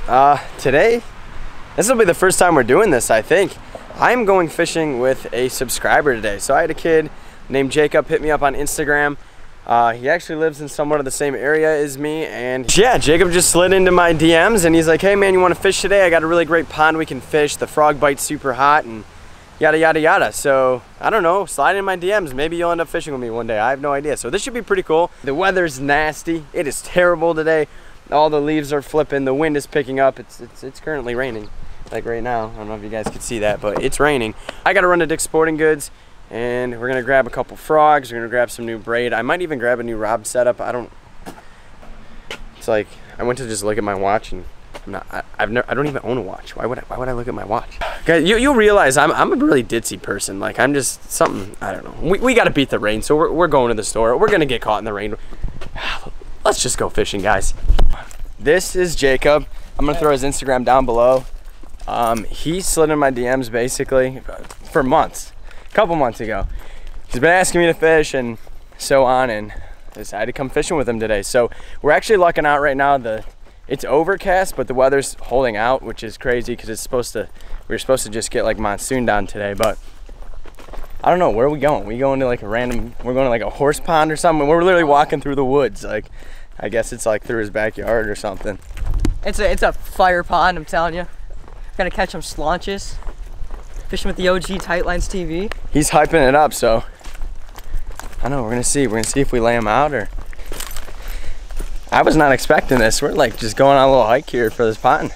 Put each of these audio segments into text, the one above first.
Today, this will be the first time we're doing this, I think. I'm going fishing with a subscriber today. So I had a kid named Jacob hit me up on Instagram. He actually lives in somewhat of the same area as me, and yeah, Jacob just slid into my DMs and he's like, hey man, you want to fish today? I got a really great pond we can fish. The frog bite's super hot and yada yada yada. So I don't know, slide in my DMs. Maybe you'll end up fishing with me one day. I have no idea. So this should be pretty cool. The weather's nasty. It is terrible today. All the leaves are flipping. The wind is picking up. It's currently raining, like right now. I don't know if you guys can see that, but it's raining. I got to run to Dick's Sporting Goods, and we're gonna grab a couple frogs. We're gonna grab some new braid. I might even grab a new rod setup. It's like I went to just look at my watch, and I don't even own a watch. Why would I look at my watch? Guys, you'll realize I'm a really ditzy person. Like I'm just something, I don't know. We got to beat the rain, so we're going to the store. We're gonna get caught in the rain. Let's just go fishing, guys. This is Jacob. I'm gonna throw his Instagram down below. He slid in my DMs basically for months, a couple months ago. He's been asking me to fish and so on, and I decided to come fishing with him today. So we're actually lucking out right now. It's overcast, but the weather's holding out, which is crazy because we were supposed to just get like monsoon down today, but I don't know, where are we going? We going to like we're going to like a horse pond or something. We're literally walking through the woods. Like, I guess it's like through his backyard or something. It's a fire pond, I'm telling you. Gonna catch some slaunches. Fishing with the OG Tightlines TV. He's hyping it up, so I don't know, we're gonna see if we lay him out or. I was not expecting this. We're like just going on a little hike here for this pond.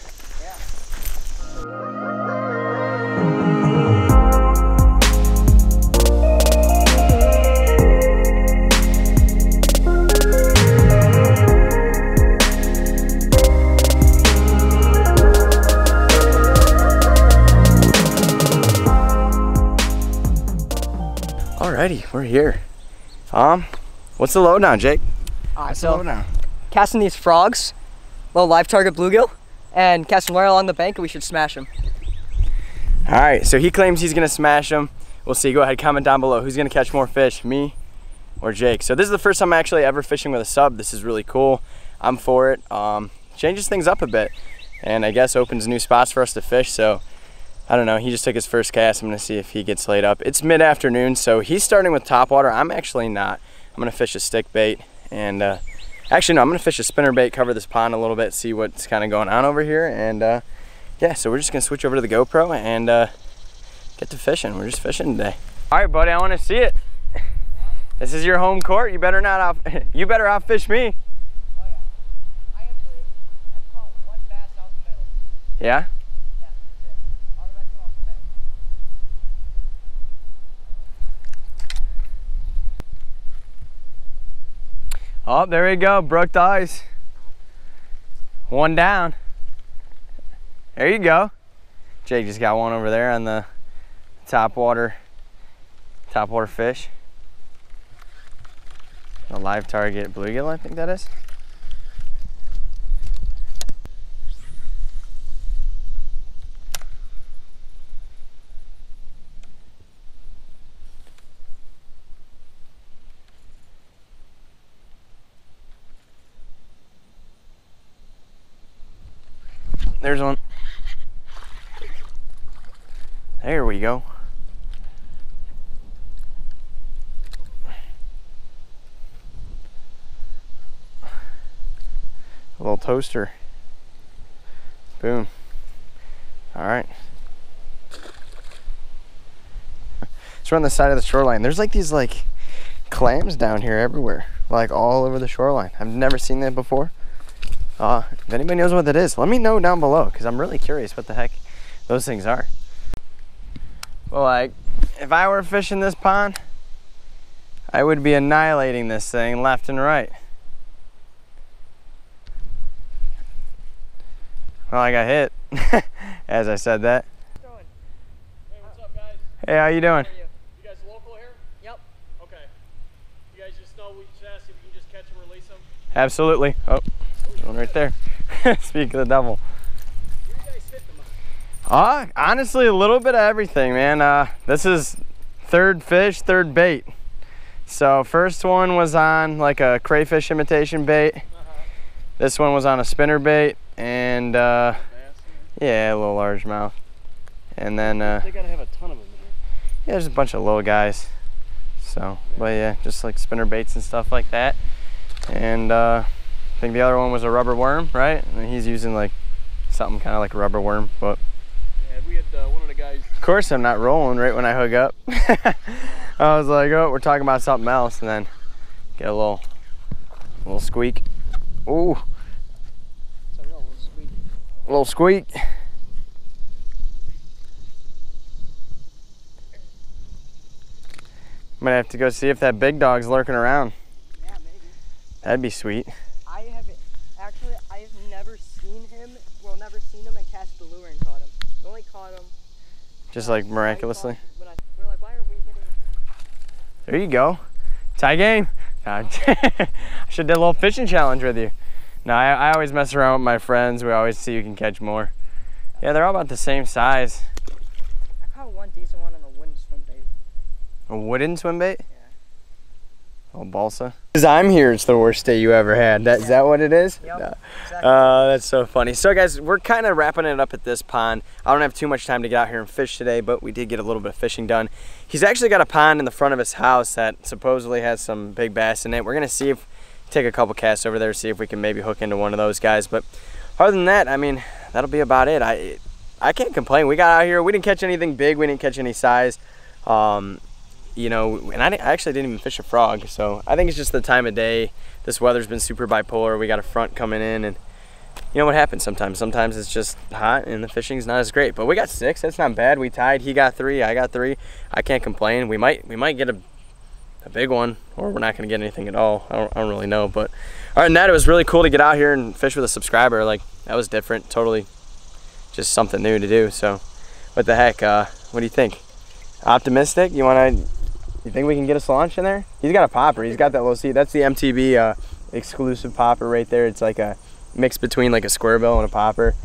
Alrighty, we're here. What's the lowdown, Jake? What's the lowdown? Casting these frogs, little live target bluegill, and casting right along the bank, and we should smash them. Alright, so he claims he's gonna smash them. We'll see. Go ahead, comment down below. Who's gonna catch more fish, me or Jake? So this is the first time I'm actually ever fishing with a sub. This is really cool. I'm for it. Changes things up a bit, and I guess opens new spots for us to fish. So I don't know, he just took his first cast. I'm gonna see if he gets laid up. It's mid-afternoon, so he's starting with topwater. I'm actually not. I'm gonna fish a stick bait, and actually no, I'm gonna fish a spinner bait, cover this pond a little bit, see what's kind of going on over here, and yeah, so we're just gonna switch over to the GoPro and get to fishing. We're just fishing today. All right, buddy, I wanna see it. This is your home court. You better not you better outfish me. Oh yeah, I actually have caught one bass out in the middle. Yeah? Oh, there we go, broke the ice. One down. There you go. Jake just got one over there on the top water fish. A live target bluegill, I think that is. There's one. There we go. A little toaster. Boom. All right. So we're on the side of the shoreline. There's like these like clams down here everywhere, like all over the shoreline. I've never seen that before. If anybody knows what that is, let me know down below, because I'm really curious what the heck those things are. Well, like, if I were fishing this pond, I would be annihilating this thing left and right. Well, I got hit as I said that. Hey, what's up, guys? Hey, how you doing? You guys local here? Yep. Okay. You guys just know we should ask if we can just catch them, release them? Absolutely. Oh, one right there. Speak of the devil. Where are you guys hitting them on? Honestly, a little bit of everything, man. This is third fish, third bait. So first one was on like a crayfish imitation bait. This one was on a spinner bait, and and yeah, a little largemouth. And then They gotta have a ton of them in here. yeah, there's a bunch of little guys. So, but yeah, just like spinner baits and stuff like that. And I think the other one was a rubber worm, right? And he's using like something kind of like a rubber worm, but Yeah, we had one of the guys. of course I'm not rolling right when I hook up. I was like, oh, we're talking about something else, and then get a little squeak. Ooh, So no, we'll squeak. a little squeak. Might have to go see if that big dog's lurking around. Yeah, maybe. That'd be sweet. I've never seen him. Well, never seen him and cast the lure and caught him. We only caught him. Just like miraculously. We're like, why are we hitting? There you go. Tie game. Nah, I should do a little fishing challenge with you. No, I always mess around with my friends. We always see who can catch more. Yeah, they're all about the same size. I caught one decent one on a wooden swim bait. A wooden swim bait? Yeah. Oh, balsa. Because I'm here, it's the worst day you ever had. Is that what it is? Yep, No. exactly. That's so funny. So guys, we're kind of wrapping it up at this pond. I don't have too much time to get out here and fish today, but we did get a little bit of fishing done. He's actually got a pond in the front of his house that supposedly has some big bass in it. We're gonna see if, take a couple casts over there, see if we can maybe hook into one of those guys. But other than that, I mean, that'll be about it. I can't complain. We got out here, we didn't catch anything big, we didn't catch any size. You know, and I actually didn't even fish a frog, so I think it's just the time of day. This weather's been super bipolar. We got a front coming in, and you know what happens sometimes. Sometimes it's just hot and the fishing's not as great. But we got 6. That's not bad. We tied. He got 3. I got 3. I can't complain. We might get a big one, or we're not gonna get anything at all. I don't really know. But other than that, it was really cool to get out here and fish with a subscriber. Like, that was different. Totally, just something new to do. So, what the heck? What do you think? Optimistic? You think we can get a launch in there? He's got a popper. He's got that little seat. That's the MTB exclusive popper right there. It's like a mix between like a square bill and a popper.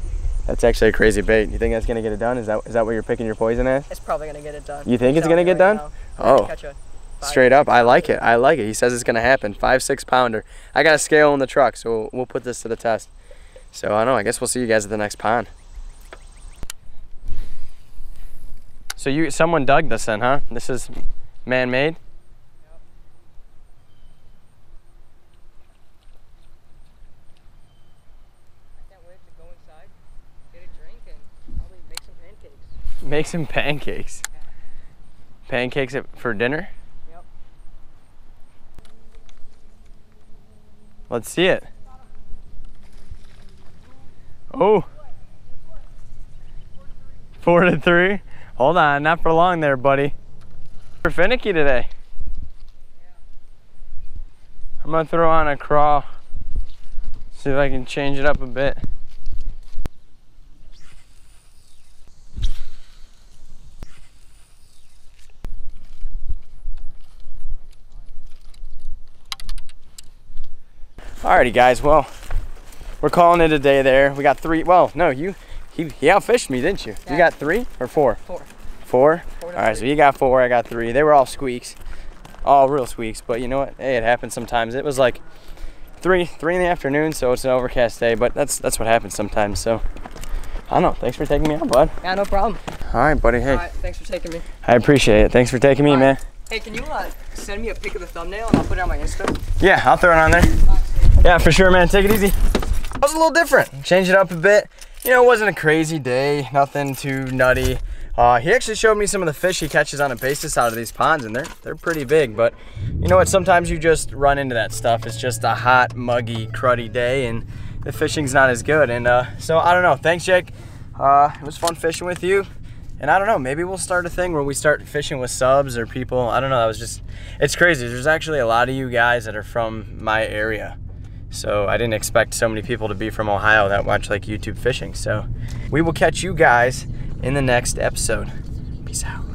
That's actually a crazy bait. You think that's gonna get it done? Is that what you're picking your poison at? It's probably gonna get it done. You think it's gonna get done? Oh, straight up. I like it. I like it. He says it's gonna happen. 5-6 pounder. I got a scale in the truck, so we'll put this to the test. So I don't know. I guess we'll see you guys at the next pond. So someone dug this in, huh? This is man-made? Yep. I can't wait to go inside, get a drink, and probably make some pancakes. Make some pancakes. Yeah. Pancakes for dinner? Yep. Let's see it. Oh. 4-3. Hold on, not for long there, buddy. We're finicky today. I'm gonna throw on a crawl. See if I can change it up a bit. Alrighty guys, well, we're calling it a day there. We got 3, well, no, he outfished me, didn't you? Yeah. You got 3 or 4? 4. 4? Alright, so you got 4, I got 3. They were all squeaks. All real squeaks, but you know what? Hey, it happens sometimes. It was like 3 in the afternoon, so it's an overcast day, but that's what happens sometimes. So I don't know. Thanks for taking me out, bud. Yeah, no problem. Alright, buddy. Hey. Alright, thanks for taking me. I appreciate it. Thanks for taking me, man. Hey, can you send me a pic of the thumbnail and I'll put it on my Insta? Yeah, I'll throw it on there. Yeah, for sure, man. Take it easy. That was a little different. Change it up a bit. You know, it wasn't a crazy day. Nothing too nutty. He actually showed me some of the fish he catches on a basis out of these ponds, and they're pretty big. But you know what? Sometimes you just run into that stuff. It's just a hot, muggy, cruddy day, and the fishing's not as good. And so I don't know. Thanks, Jake. It was fun fishing with you. And I don't know, maybe we'll start a thing where we start fishing with subs or people. I don't know, that was just, it's crazy. There's actually a lot of you guys that are from my area. So I didn't expect so many people to be from Ohio that watch like YouTube fishing. So we will catch you guys in the next episode. Peace out.